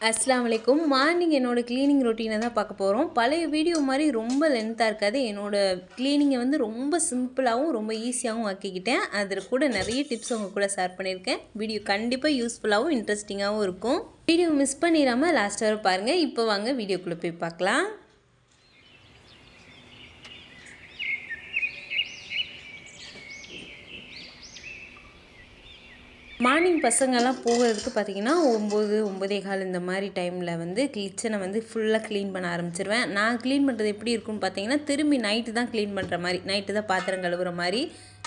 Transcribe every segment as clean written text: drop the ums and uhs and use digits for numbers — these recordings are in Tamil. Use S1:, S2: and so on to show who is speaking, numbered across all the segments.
S1: அஸ்ஸலாமு அலைக்கும். மார்னிங் என்னோட க்ளீனிங் ரொட்டீனை தான் பார்க்க போகிறோம். பழைய வீடியோ மாதிரி ரொம்ப லென்த்தாக இருக்காது. என்னோட க்ளீனிங்கை வந்து ரொம்ப சிம்பிளாகவும் ரொம்ப ஈஸியாகவும் ஆக்கிக்கிட்டேன். அதில் கூட நிறைய டிப்ஸ் உங்கள் கூட ஷேர் பண்ணியிருக்கேன். வீடியோ கண்டிப்பாக யூஸ்ஃபுல்லாகவும் இன்ட்ரெஸ்டிங்காகவும் இருக்கும். வீடியோ மிஸ் பண்ணிடாமல் லாஸ்ட் வரை பாருங்கள். இப்போ வாங்க வீடியோக்குள்ளே போய் பார்க்கலாம். மார்னிங் பசங்கள்லாம் போகிறதுக்கு பார்த்திங்கன்னா 9, 9:15 இந்த மாதிரி டைமில் வந்து கிச்சனை வந்து ஃபுல்லாக க்ளீன் பண்ண ஆரம்பிச்சிருவேன். நான் க்ளீன் பண்ணுறது எப்படி இருக்குன்னு பார்த்தீங்கன்னா, திரும்பி நைட்டு தான் க்ளீன் பண்ணுற மாதிரி, நைட்டு தான் பாத்திரம் கழுவுற மாதிரி,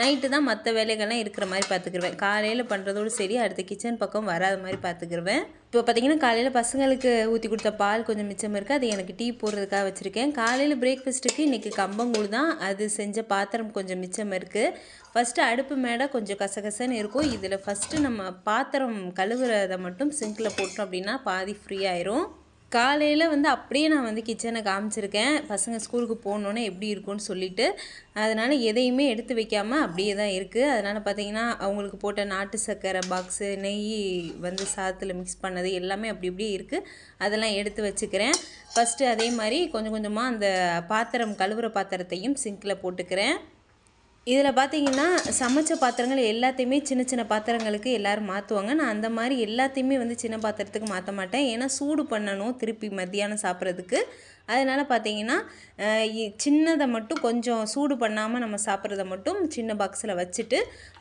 S1: நைட்டு தான் மற்ற வேலைகள்லாம் இருக்கிற மாதிரி பார்த்துக்கிருவேன். காலையில் பண்ணுறதோடு சரி, அடுத்த கிச்சன் பக்கம் வராத மாதிரி பார்த்துக்கிருவேன். இப்போ பார்த்திங்கன்னா காலையில் பசங்களுக்கு ஊற்றி கொடுத்த பால் கொஞ்சம் மிச்சம் இருக்குது. அது எனக்கு டீ போடுறதுக்காக வச்சுருக்கேன். காலையில் பிரேக்ஃபாஸ்ட்டுக்கு இன்றைக்கி கம்பங்கூழ் தான். அது செஞ்ச பாத்திரம் கொஞ்சம் மிச்சம் இருக்குது. ஃபஸ்ட்டு அடுப்பு மேடை கொஞ்சம் கசகசன்னு இருக்கும். இதில் ஃபஸ்ட்டு நம்ம பாத்திரம் கழுவுறதை மட்டும் சிங்கில் போட்டோம் அப்படின்னா பாதி ஃப்ரீ ஆயிரும். காலையில் வந்து அப்படியே நான் வந்து கிச்சனை காமிச்சிருக்கேன், பசங்க ஸ்கூலுக்கு போகணுன்னே எப்படி இருக்கும்னு சொல்லிவிட்டு. அதனால் எதையுமே எடுத்து வைக்காமல் அப்படியே தான் இருக்குது. அதனால் பார்த்திங்கன்னா அவங்களுக்கு போட்ட நாட்டு சர்க்கரை பாக்ஸு, நெய் வந்து சாதத்தில் மிக்ஸ் பண்ணது எல்லாமே அப்படி இப்படியே இருக்குது. அதெல்லாம் எடுத்து வச்சுக்கிறேன். ஃபஸ்ட்டு அதே மாதிரி கொஞ்சம் கொஞ்சமாக அந்த பாத்திரம் கழுவுற பாத்திரத்தையும் சிங்கில் போட்டுக்கிறேன். இதில் பார்த்திங்கன்னா சமைச்ச பாத்திரங்கள் எல்லாத்தையுமே சின்ன சின்ன பாத்திரங்களுக்கு எல்லோரும் மாற்றுவாங்க. நான் அந்த மாதிரி எல்லாத்தையுமே வந்து சின்ன பாத்திரத்துக்கு மாற்ற மாட்டேன். ஏன்னா சூடு பண்ணணும் திருப்பி மத்தியானம் சாப்பிட்றதுக்கு. அதனால் பார்த்திங்கன்னா சின்னதை மட்டும் கொஞ்சம் சூடு பண்ணாமல் நம்ம சாப்பிட்றத மட்டும் சின்ன பாக்ஸில் வச்சுட்டு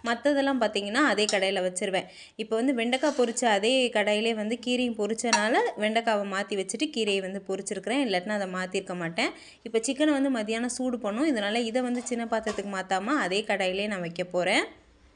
S1: மற்றதெல்லாம் பார்த்திங்கன்னா அதே கடையில் வச்சுருவேன். இப்போ வந்து வெண்டைக்காய் பொரிச்ச அதே கடையிலே வந்து கீரையும் பொரிச்சனால வெண்டைக்காவை மாற்றி வச்சுட்டு கீரையை வந்து பொரிச்சிருக்கிறேன். இல்லாட்டினா அதை மாற்றிருக்க மாட்டேன். இப்போ சிக்கனை வந்து மத்தியானம் சூடு பண்ணும். இதனால் இதை வந்து சின்ன பாத்திரத்துக்கு மாற்றாமல் அதே கடையிலே நான் வைக்க போகிறேன்.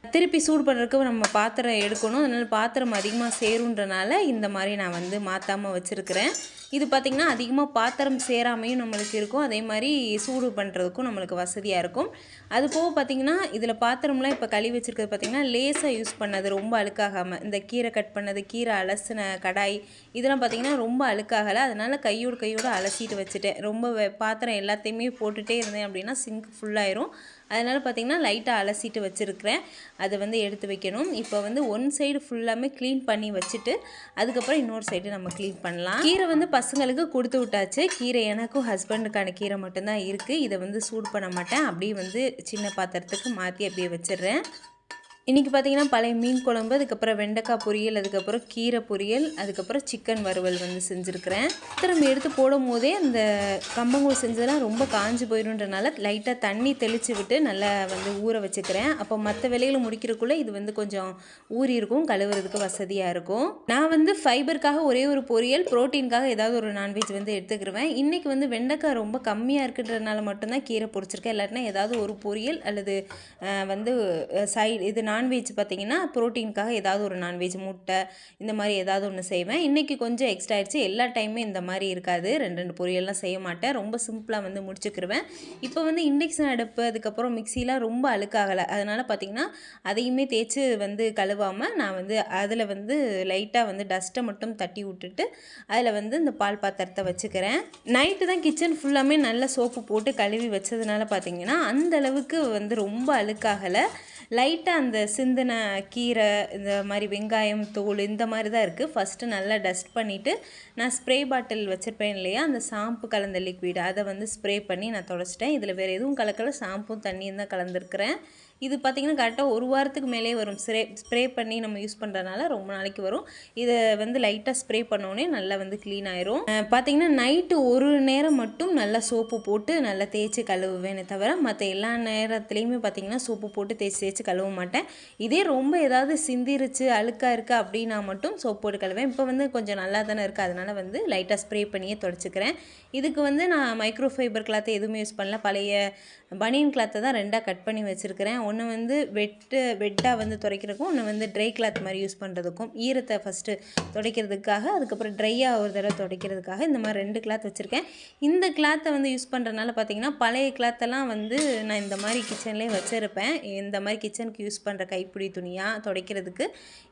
S1: திருப்பி சூடு பண்ணுறதுக்கு நம்ம பாத்திரம் எடுக்கணும். அதனால் பாத்திரம் அதிகமாக சேருன்றனால இந்த மாதிரி நான் வந்து மாற்றாமல் வச்சுருக்கிறேன். இது பார்த்திங்கன்னா அதிகமாக பாத்திரம் சேராமையும் நம்மளுக்கு இருக்கும். அதே மாதிரி சூடு பண்ணுறதுக்கும் நம்மளுக்கு வசதியாக இருக்கும். அது போக பார்த்திங்கன்னா இதில் பாத்திரம்லாம் இப்போ கழுவி வச்சுருக்கிறது பார்த்திங்கன்னா லேசாக யூஸ் பண்ணது, ரொம்ப அழுக்காகாமல். இந்த கீரை கட் பண்ணது, கீரை அலசின கடாய் இதெல்லாம் பார்த்திங்கன்னா ரொம்ப அழுக்காகலை. அதனால் கையோடு அலசிட்டு வச்சுட்டேன். ரொம்ப பாத்திரம் எல்லாத்தையுமே போட்டுகிட்டே இருந்தேன் அப்படின்னா சிங்க் ஃபுல்லாயிரும். அதனால் பார்த்திங்கன்னா லைட்டாக அலசிட்டு வச்சுருக்கிறேன். அதை வந்து எடுத்து வைக்கணும். இப்போ வந்து ஒன் சைடு ஃபுல்லாமே க்ளீன் பண்ணி வச்சுட்டு அதுக்கப்புறம் இன்னொரு சைடு நம்ம க்ளீன் பண்ணலாம். கீரை வந்து பசங்களுக்கு கொடுத்து விட்டாச்சு. கீரை எனக்கும் ஹஸ்பண்டுக்கான கீரை மட்டும்தான் இருக்குது. இதை வந்து சூடு பண்ண மாட்டேன். அப்படியே வந்து சின்ன பாத்திரத்துக்கு மாற்றி அப்படியே வச்சிடுறேன். இன்றைக்கி பார்த்திங்கன்னா பழைய மீன் குழம்பு, அதுக்கப்புறம் வெண்டைக்காய் பொரியல், அதுக்கப்புறம் கீரை பொரியல், அதுக்கப்புறம் சிக்கன் வறுவல் வந்து செஞ்சுருக்கிறேன். பாத்திரம் எடுத்து போடும் போதே அந்த கம்பங்கூழ் செஞ்சதெல்லாம் ரொம்ப காஞ்சி போயிடும்ன்றனால லைட்டாக தண்ணி தெளித்து விட்டு நல்லா வந்து ஊற வச்சுக்கிறேன். அப்போ மற்ற வேலைகளை முடிக்கிறதுக்குள்ளே இது வந்து கொஞ்சம் ஊறி இருக்கும், கழுவுறதுக்கு வசதியாக இருக்கும். நான் வந்து ஃபைபருக்காக ஒரே ஒரு பொரியல், ப்ரோட்டீனுக்காக ஏதாவது ஒரு நான்வெஜ் வந்து எடுத்துக்கிடுவேன். இன்றைக்கி வந்து வெண்டைக்காய் ரொம்ப கம்மியாக இருக்குன்றதுனால மட்டும்தான் கீரை பொரிச்சிருக்கேன். இல்லாட்டினா ஏதாவது ஒரு பொரியல் அல்லது வந்து சைடு இது நான்வெஜ் பார்த்திங்கன்னா ப்ரோட்டீனுக்காக ஏதாவது ஒரு நான்வெஜ், முட்டை இந்த மாதிரி ஏதாவது ஒன்று செய்வேன். இன்றைக்கி கொஞ்சம் எக்ஸ்ட்ரா ஆகிடுச்சு. எல்லா டைமே இந்த மாதிரி இருக்காது. 2 பொரியல்லாம் செய்ய மாட்டேன். ரொம்ப சிம்பிளாக வந்து முடிச்சுக்கிருவேன். இப்போ வந்து இண்டக்ஷன் அடுப்பு, அதுக்கப்புறம் மிக்சிலாம் ரொம்ப அழுக்காகலை. அதனால் பார்த்திங்கன்னா அதையுமே தேய்ச்சி வந்து கழுவாமல் நான் வந்து அதில் வந்து லைட்டாக வந்து டஸ்ட்டை மட்டும் தட்டி விட்டுட்டு அதில் வந்து இந்த பால் பாத்திரத்தை வச்சுக்கிறேன். நைட்டு தான் கிச்சன் ஃபுல்லாமே நல்ல சோப்பு போட்டு கழுவி வச்சதுனால பார்த்திங்கன்னா அந்தளவுக்கு வந்து ரொம்ப அழுக்காகலை. லைட்டாக அந்த சிந்தின கீரை, இந்த மாதிரி வெங்காயம் தோல் இந்த மாதிரி தான் இருக்குது. ஃபஸ்ட்டு நல்லா டஸ்ட் பண்ணிவிட்டு நான் ஸ்ப்ரே பாட்டில் வச்சுருப்பேன் இல்லையா, அந்த ஷாம்பு கலந்த லிக்விட் அதை வந்து ஸ்ப்ரே பண்ணி நான் தொடச்சிட்டேன். இதில் வேறு எதுவும் கலக்கல, ஷாம்பும் தண்ணியும் தான் கலந்துருக்கிறேன். இது பார்த்திங்கன்னா கரெக்டாக 1 வாரத்துக்கு மேலே வரும். ஸ்ப்ரே பண்ணி நம்ம யூஸ் பண்ணுறதுனால ரொம்ப நாளைக்கு வரும். இதை வந்து லைட்டாக ஸ்ப்ரே பண்ணோடனே நல்லா வந்து க்ளீன் ஆயிரும். பார்த்திங்கன்னா நைட்டு ஒரு நேரம் மட்டும் நல்லா சோப்பு போட்டு நல்லா தேய்ச்சி கழுவுவேனே தவிர மற்ற எல்லா நேரத்துலேயுமே பார்த்திங்கன்னா சோப்பு போட்டு தேய்ச்சி கழுவ மாட்டேன். இதே ரொம்ப ஏதாவது சிந்திருச்சு அழுக்காக இருக்குது அப்படின்னா மட்டும் சோப்பு போட்டு கழுவேன். இப்போ வந்து கொஞ்சம் நல்லா தானே இருக்குது, அதனால் வந்து லைட்டாக ஸ்ப்ரே பண்ணியே தொடச்சிக்கிறேன். இதுக்கு வந்து நான் மைக்ரோ ஃபைபர் கிளாத்தை எதுவுமே யூஸ் பண்ணல. பழைய பனியன் கிளாத்தை தான் 2ஆக கட் பண்ணி வச்சுருக்கிறேன். ஒன்று வந்து வெட்டாக வந்து துடைக்கிறதுக்கும், ஒன்று வந்து ட்ரை கிளாத் மாதிரி யூஸ் பண்ணுறதுக்கும், ஈரத்தை ஃபஸ்ட்டு துடைக்கிறதுக்காக, அதுக்கப்புறம் ட்ரையாக ஒரு தடவை துடைக்கிறதுக்காக இந்த மாதிரி 2 கிளாத் வச்சுருக்கேன். இந்த கிளாத்தை வந்து யூஸ் பண்ணுறதுனால பார்த்திங்கன்னா பழைய கிளாத்தெல்லாம் வந்து நான் இந்த மாதிரி கிச்சன்லேயே வச்சுருப்பேன். இந்த மாதிரி கிச்சனுக்கு யூஸ் பண்ணுற கைப்பிடி துணியாக துடைக்கிறதுக்கு.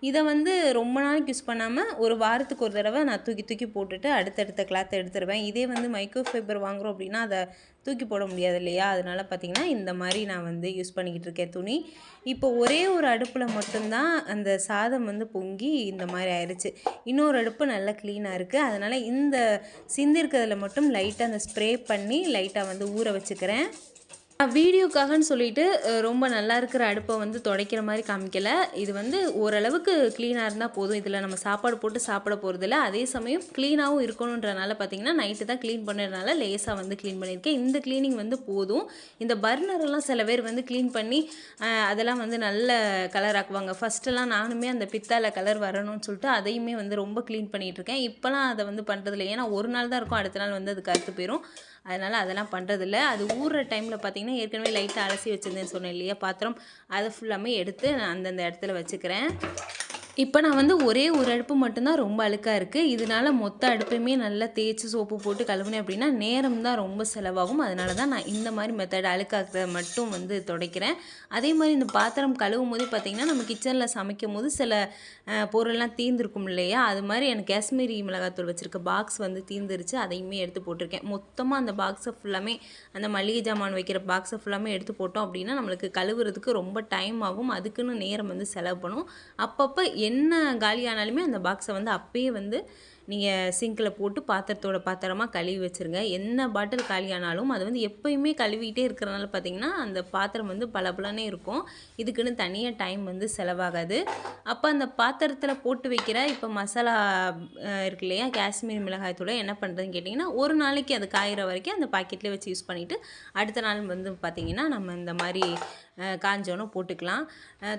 S1: இதை வந்து ரொம்ப நாளைக்கு யூஸ் பண்ணாமல் ஒரு வாரத்துக்கு ஒரு தடவை நான் தூக்கி போட்டுட்டு அடுத்தடுத்த கிளாத்தை எடுத்துருவேன். இதே வந்து மைக்ரோ ஃபைபர் வாங்குகிறோம் அப்படின்னா அதை தூக்கி போட முடியாது இல்லையா, அதனால் பார்த்திங்கன்னா இந்த மாதிரி நான் வந்து யூஸ் பண்ணிக்கிட்டு இருக்கேன். வச்சுருக்கேன் துணி. இப்போ ஒரே ஒரு அடுப்பில் மட்டும்தான் அந்த சாதம் வந்து பொங்கி இந்த மாதிரி ஆயிடுச்சு. இன்னொரு அடுப்பு நல்லா க்ளீனாக இருக்குது. அதனால் இந்த சிந்திருக்கிறதுல மட்டும் லைட்டாக அந்த ஸ்ப்ரே பண்ணி லைட்டாக வந்து ஊற வச்சுக்கிறேன். வீடியோக்காகன்னு சொல்லிட்டு ரொம்ப நல்லா இருக்கிற அடுப்பை வந்து துடைக்கிற மாதிரி காமிக்கலை. இது வந்து ஓரளவுக்கு க்ளீனாக இருந்தால் போதும். இதில் நம்ம சாப்பாடு போட்டு சாப்பிட போகிறதில்ல. அதே சமயம் க்ளீனாகவும் இருக்கணுன்றனால பார்த்திங்கன்னா நைட்டு தான் க்ளீன் பண்ணுறதுனால லேசாக வந்து க்ளீன் பண்ணியிருக்கேன். இந்த க்ளீனிங் வந்து போதும். இந்த பர்னரெல்லாம் சில பேர் வந்து க்ளீன் பண்ணி அதெல்லாம் வந்து நல்ல கலர் ஆக்குவாங்க. ஃபஸ்ட்டெல்லாம் நானுமே அந்த பித்தால கலர் வரணும்னு சொல்லிட்டு அதையுமே வந்து ரொம்ப க்ளீன் பண்ணிகிட்ருக்கேன். இப்போலாம் அதை வந்து பண்ணுறதில்ல. ஏன்னா ஒரு நாள் தான் இருக்கும், அடுத்த நாள் வந்து அது கருத்து போயிடும். அதனால் அதெல்லாம் பண்ணுறதில்ல. அது ஊறுற டைமில் பார்த்திங்கன்னா ஏற்கனவே லைட்டாக அலசி வச்சுருந்தேன்னு சொன்னேன் இல்லையா பாத்திரம், அதை ஃபுல்லாமே எடுத்து நான் அந்தந்த இடத்துல வச்சுக்கிறேன். இப்போ நான் வந்து ஒரே ஒரு அடுப்பு மட்டும்தான் ரொம்ப அழுக்காக இருக்குது. இதனால் மொத்த அடுப்பையுமே நல்லா தேய்ச்சி சோப்பு போட்டு கழுவுனேன் அப்படின்னா நேரம் தான் ரொம்ப செலவாகும். அதனால தான் நான் இந்த மாதிரி மெத்தட் அழுக்காக்கிறத மட்டும் வந்து துடைக்கிறேன். அதே மாதிரி இந்த பாத்திரம் கழுவும் போது பார்த்திங்கன்னா நம்ம கிச்சனில் சமைக்கும் போது சில பொருள்லாம் தீர்ந்துருக்கும் இல்லையா, அது மாதிரி எனக்கு காஷ்மீரி மிளகாத்தூள் வச்சுருக்க பாக்ஸ் வந்து தீர்ந்துருச்சு. அதையுமே எடுத்து போட்டிருக்கேன். மொத்தமாக அந்த பாக்ஸை ஃபுல்லாமே அந்த மளிகை ஜாமான் வைக்கிற பாக்ஸை ஃபுல்லாமே எடுத்து போட்டோம் அப்படின்னா நம்மளுக்கு கழுவுறதுக்கு ரொம்ப டைம் ஆகும். அதுக்குன்னு நேரம் வந்து செலவு பண்ணும். அப்பப்போ என்ன காலியானாலுமே அந்த பாக்ஸை வந்து அப்பயே வந்து நீங்கள் சிங்கில் போட்டு பாத்திரத்தோட பாத்திரமாக கழுவி வச்சுருங்க. என்ன பாட்டில் காலியானாலும் அது வந்து எப்போயுமே கழுவிட்டே இருக்கிறனால பார்த்திங்கன்னா அந்த பாத்திரம் வந்து பளபளனே இருக்கும். இதுக்குன்னு தனியாக டைம் வந்து செலவாகாது. அப்போ அந்த பாத்திரத்தில் போட்டு வைக்கிற இப்போ மசாலா இருக்கு இல்லையா, காஷ்மீரி மிளகாய் தூளை என்ன பண்ணுறதுன்னு கேட்டிங்கன்னா ஒரு நாளைக்கு அது காயிற வரைக்கும் அந்த பாக்கெட்லேயே வச்சு யூஸ் பண்ணிவிட்டு அடுத்த நாள் வந்து பார்த்திங்கன்னா நம்ம இந்த மாதிரி காஞ்சோன்னு போட்டுக்கலாம்.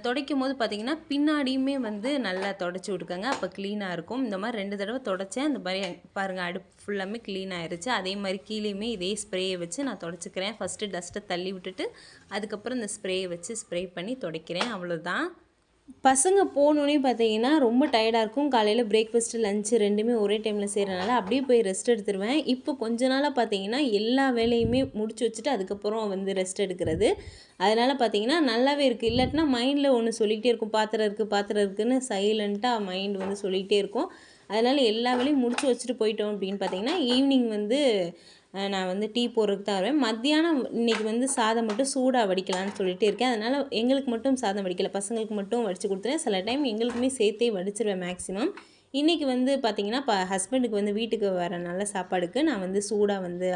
S1: துடைக்கும் போது பார்த்திங்கன்னா பின்னாடியுமே வந்து நல்லா தொடச்சி விட்டுக்கோங்க. அப்போ க்ளீனாக இருக்கும். இந்த மாதிரி 2 தடவை தொடச்சேன். இந்த மாதிரி பாருங்கள் அடுப்பு ஃபுல்லாமே க்ளீன் ஆயிடுச்சு. அதே மாதிரி கீழேயுமே இதே ஸ்ப்ரேயை வச்சு நான் தொடச்சிக்கிறேன். ஃபஸ்ட்டு டஸ்ட்டை தள்ளி விட்டுட்டு அதுக்கப்புறம் இந்த ஸ்ப்ரேயை வச்சு ஸ்ப்ரே பண்ணி துடைக்கிறேன். அவ்வளோதான். பசங்க போனோன்னே பார்த்தீங்கன்னா ரொம்ப டயர்டாக இருக்கும். காலையில் பிரேக்ஃபாஸ்ட்டு லஞ்சு ரெண்டுமே ஒரே டைமில் செய்கிறனால அப்படியே போய் ரெஸ்ட் எடுத்துருவேன். இப்போ கொஞ்ச நாளாக பார்த்தீங்கன்னா எல்லா வேலையுமே முடிச்சு வச்சுட்டு அதுக்கப்புறம் வந்து ரெஸ்ட் எடுக்கிறது. அதனால் பார்த்தீங்கன்னா நல்லாவே இருக்குது. இல்லாட்டினா மைண்டில் ஒன்று சொல்லிகிட்டே இருக்கும், பாத்திரம் இருக்குதுன்னு சைலண்ட்டாக மைண்ட் வந்து சொல்லிகிட்டே இருக்கும். அதனால் எல்லா வேலையும் முடிச்சு வச்சுட்டு போயிட்டோம் அப்படின்னு பார்த்தீங்கன்னா ஈவினிங் வந்து நான் வந்து டீ போடுறதுக்கு தான் வருவேன். மத்தியானம் இன்றைக்கி வந்து சாதம் மட்டும் சூடாக வடிக்கலான்னு சொல்லிகிட்டே இருக்கேன். அதனால் எங்களுக்கு மட்டும் சாதம் வடிக்கலை, பசங்களுக்கு மட்டும் வடித்து கொடுத்துருவேன். சில டைம் எங்களுக்குமே சேர்த்தே வடிச்சிருவேன் மேக்ஸிமம். இன்றைக்கி வந்து பார்த்திங்கன்னா ஹஸ்பண்டுக்கு வந்து வீட்டுக்கு வர நல்ல சாப்பாடுக்கு நான் வந்து சூடாக வந்து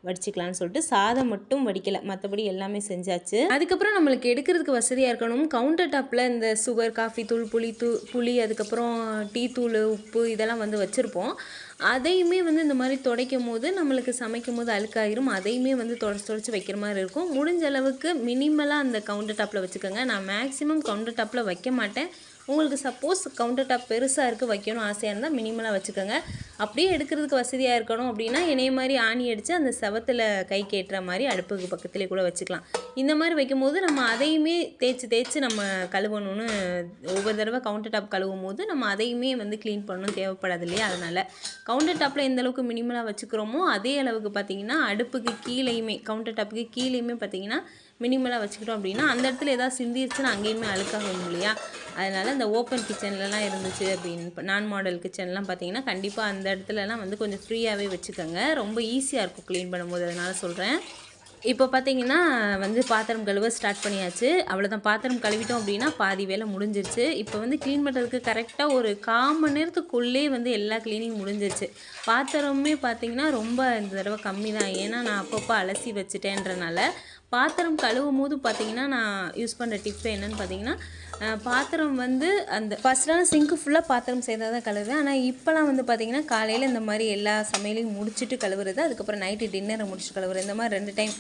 S1: வடிச்சிக்கலான்னு சொல்லிட்டு சாதம் மட்டும் வடிக்கலை, மற்றபடி எல்லாமே செஞ்சாச்சு. அதுக்கப்புறம் நம்மளுக்கு எடுக்கிறதுக்கு வசதியாக இருக்கணும். கவுண்டர் டாப்பில் இந்த சுகர், காஃபி தூள், புளி அதுக்கப்புறம் டீ தூள், உப்பு இதெல்லாம் வந்து வச்சுருப்போம். அதையுமே வந்து இந்த மாதிரி துடைக்கும் போது நம்மளுக்கு சமைக்கும் போது அழுக்காயிரும். அதையுமே வந்து தொடச்சி வைக்கிற மாதிரி இருக்கும். முடிஞ்ச அளவுக்கு மினிமலாக அந்த கவுண்டர் டாப்பில் வச்சுக்கோங்க. நான் மேக்ஸிமம் கவுண்டர் டாப்பில் வைக்க மாட்டேன். உங்களுக்கு சப்போஸ் கவுண்டர் டாப் பெருசாக இருக்குது, வைக்கணும் ஆசையாக இருந்தால் மினிமலாக வச்சுக்கோங்க. அப்படியே எடுக்கிறதுக்கு வசதியாக இருக்கணும் அப்படின்னா என்னைய மாதிரி ஆணி அடித்து அந்த செவத்தில் கை கேட்டுற மாதிரி அடுப்புக்கு பக்கத்துலேயே கூட வச்சுக்கலாம். இந்த மாதிரி வைக்கும்போது நம்ம அதையுமே தேய்ச்சி நம்ம கழுவணும்னு ஒவ்வொரு தடவை கவுண்டர் டாப் கழுவும் போது நம்ம அதையுமே வந்து க்ளீன் பண்ணணும் தேவைப்படாது இல்லையா. அதனால் கவுண்டர் டாப்பில் எந்த அளவுக்கு மினிமலாக வச்சுக்கிறோமோ அதே அளவுக்கு பார்த்திங்கன்னா அடுப்புக்கு கீழேயுமே கவுண்டர் டாப்புக்கு கீழேயுமே பார்த்திங்கன்னா மினிமலாக வச்சுக்கிட்டோம் அப்படின்னா அந்த இடத்துல ஏதாவது சிந்திருச்சுன்னா அங்கேயுமே அழுக்காகும் இல்லையா. அதனால் இந்த ஓப்பன் கிச்சன்லலாம் இருந்துச்சு அப்படின்னு நான் மாடல் கிச்சன்லாம் பார்த்திங்கன்னா கண்டிப்பாக அந்த இடத்துலலாம் வந்து கொஞ்சம் ஃப்ரீயாகவே வச்சுக்கோங்க. ரொம்ப ஈஸியாக இருக்கும் க்ளீன் பண்ணும்போது, அதனால் சொல்கிறேன். இப்போ பார்த்திங்கன்னா வந்து பாத்திரம் கழுவ ஸ்டார்ட் பண்ணியாச்சு. அவ்வளோதான், பாத்திரம் கழுவிட்டோம் அப்படின்னா பாதி வேலை முடிஞ்சிருச்சு. இப்போ வந்து க்ளீன் பண்ணுறதுக்கு கரெக்டாக ஒரு 1/4 மணி நேரத்துக்குள்ளே வந்து எல்லா க்ளீனிங் முடிஞ்சிருச்சு. பாத்திரமே பார்த்திங்கன்னா ரொம்ப இந்த தடவை கம்மி தான். ஏன்னா நான் அப்பப்போ அலசி வச்சுட்டேன்றனால. பாத்திரம் கழுவும் போது பார்த்திங்கன்னா நான் யூஸ் பண்ணுற டிப்பு என்னென்னு பார்த்திங்கன்னா பாத்திரம் வந்து அந்த ஃபஸ்ட்லாம் சிங்க்கு ஃபுல்லாக பாத்திரம் சேர்ந்தால் தான் கழுவுவேன். ஆனால் இப்போலாம் வந்து பார்த்திங்கன்னா காலையில் இந்த மாதிரி எல்லா சமையலையும் முடிச்சுட்டு கழுவுறது, அதுக்கப்புறம் நைட்டு டின்னரை முடிச்சுட்டு கழுவுறது, இந்த மாதிரி 2 டைம்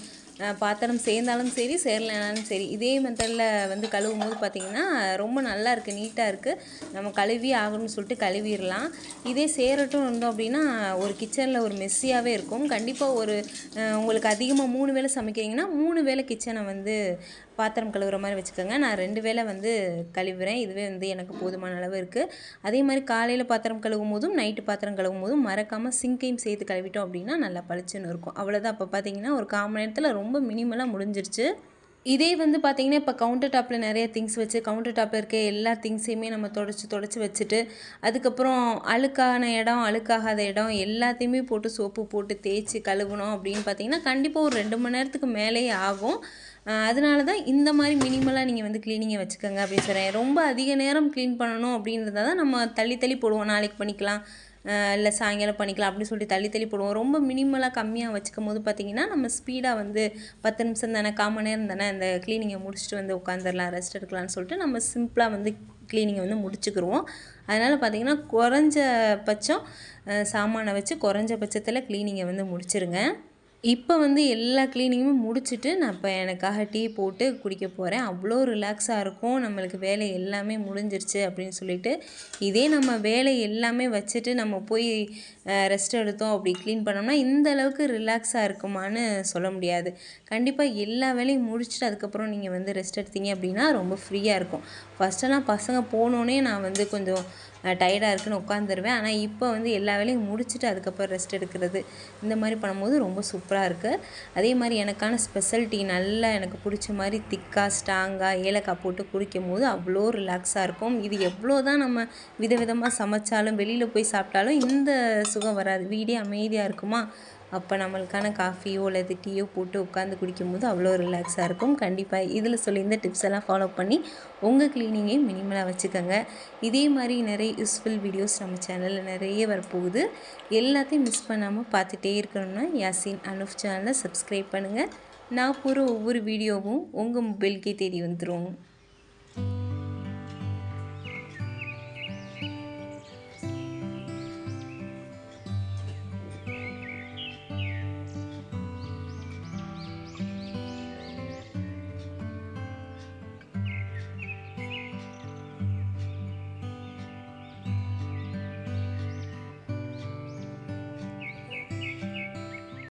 S1: பாத்திரம் சேர்ந்தாலும் சரி சேரலைனாலும் சரி இதே மெத்தடில் வந்து கழுவும் போது பார்த்திங்கன்னா ரொம்ப நல்லா இருக்குது, நீட்டாக இருக்குது. நம்ம கழுவி ஆகணும்னு சொல்லிட்டு கழுவிடலாம். இதே சேரட்டும் இருந்தோம் அப்படின்னா ஒரு கிச்சனில் ஒரு மெஸ்ஸியாகவே இருக்கும். கண்டிப்பாக ஒரு உங்களுக்கு அதிகமாக 3 வேளை சமைக்கிறீங்கன்னா 3 வேளை கிச்சனை வந்து பாத்திரம் கழுவுற மாதிரி வச்சுக்கோங்க. நான் 2 வேளை வந்து கழுவுறேன். இதுவே வந்து எனக்கு போதுமான அளவு இருக்குது. அதே மாதிரி காலையில் பாத்திரம் கழுவும் போதும் நைட்டு பாத்திரம் கழுவும் போதும் மறக்காமல் சிங்கையும் சேர்த்து கழுவிட்டோம் அப்படின்னா நல்லா பளிச்சுன்னு இருக்கும். அவ்வளோதான். அப்போ பார்த்திங்கன்னா ஒரு 1/4 மணி நேரத்தில் ரொம்ப மினிமலாக முடிஞ்சிருச்சு. இதே வந்து பார்த்திங்கன்னா இப்போ கவுண்டர் டாப்பில் நிறைய திங்ஸ் வச்சு கவுண்டர் டாப்பில் இருக்க எல்லா திங்ஸையுமே நம்ம தொடச்சி வச்சுட்டு அதுக்கப்புறம் அழுக்கான இடம் அழுக்காகாத இடம் எல்லாத்தையுமே போட்டு சோப்பு போட்டு தேய்ச்சி கழுவணும் அப்படின்னு பார்த்திங்கன்னா கண்டிப்பாக ஒரு 2 மணி நேரத்துக்கு மேலேயே ஆகும். அதனால தான் இந்த மாதிரி மினிமலாக நீங்கள் வந்து க்ளீனிங்கை வச்சுக்கோங்க அப்படின்னு சொல்கிறேன். ரொம்ப அதிக நேரம் க்ளீன் பண்ணணும் அப்படின்றத தான் நம்ம தள்ளி தள்ளி போடுவோம். நாளைக்கு பண்ணிக்கலாம், இல்லை சாயங்காலம் பண்ணிக்கலாம் அப்படின்னு சொல்லிட்டு தள்ளி தள்ளி போடுவோம். ரொம்ப மினிமலாக கம்மியாக வச்சுக்கும் போது பார்த்திங்கன்னா நம்ம ஸ்பீடாக வந்து 10 நிமிஷம் தானே, 1/4 மணி நேரம் தானே, இந்த க்ளீனிங்கை முடிச்சுட்டு வந்து உட்காந்துடலாம், ரெஸ்ட் எடுக்கலாம்னு சொல்லிட்டு நம்ம சிம்பிளாக வந்து க்ளீனிங்கை வந்து முடிச்சுக்கிருவோம். அதனால் பார்த்திங்கன்னா குறைஞ்சபட்சம் சாமானை வச்சு குறைஞ்சபட்சத்தில் க்ளீனிங்கை வந்து முடிச்சிருங்க. இப்போ வந்து எல்லா க்ளீனிங்குமே முடிச்சுட்டு நான் இப்போ எனக்காக டீ போட்டு குடிக்க போகிறேன். அவ்வளோ ரிலாக்ஸாக இருக்கும். நம்மளுக்கு வேலை எல்லாமே முடிஞ்சிருச்சு அப்படின்னு சொல்லிட்டு. இதே நம்ம வேலை எல்லாமே வச்சுட்டு நம்ம போய் ரெஸ்ட் எடுத்தோம் அப்படி க்ளீன் பண்ணோம்னா இந்த அளவுக்கு ரிலாக்ஸாக இருக்குமான்னு சொல்ல முடியாது. கண்டிப்பாக எல்லா வேலையும் முடிச்சுட்டு அதுக்கப்புறம் நீங்கள் வந்து ரெஸ்ட் எடுத்தீங்க அப்படின்னா ரொம்ப ஃப்ரீயாக இருக்கும். ஃபஸ்ட்டெல்லாம் பசங்க போனோடனே நான் வந்து கொஞ்சம் டயர்டாக இருக்குன்னு உட்காந்துருவேன். ஆனால் இப்போ வந்து எல்லா வேலையும் முடிச்சுட்டு அதுக்கப்புறம் ரெஸ்ட் எடுக்கிறது இந்த மாதிரி பண்ணும்போது ரொம்ப சூப்பராக இருக்குது. அதே மாதிரி எனக்கான ஸ்பெஷல் டீ நல்லா எனக்கு பிடிச்ச மாதிரி திக்காக ஸ்ட்ராங்காக ஏலக்காய் போட்டு குடிக்கும் போது அவ்வளோ ரிலாக்ஸாக இருக்கும். இது எவ்வளோ தான் நம்ம விதவிதமாக சமைச்சாலும் வெளியில் போய் சாப்பிட்டாலும் இந்த சுகம் வராது. வீடே அமைதியாக இருக்குமா, அப்போ நம்மளுக்கான காஃபியோ அல்லது டீயோ போட்டு உட்காந்து குடிக்கும்போது அவ்வளோ ரிலாக்ஸாக இருக்கும். கண்டிப்பாக இதில் சொல்லி இந்த டிப்ஸ் எல்லாம் ஃபாலோ பண்ணி உங்கள் க்ளீனிங்கையும் மினிமலாக வச்சுக்கோங்க. இதே மாதிரி நிறைய யூஸ்ஃபுல் வீடியோஸ் நம்ம சேனலில் நிறைய வரப்போகுது. எல்லாத்தையும் மிஸ் பண்ணாமல் பார்த்துட்டே இருக்கணும்னா யாசின் அனுஃப் சேனலை சப்ஸ்கிரைப் பண்ணுங்கள். நான் போகிற ஒவ்வொரு வீடியோவும் உங்கள் மொபைலுக்கே தேடி வந்துடும்.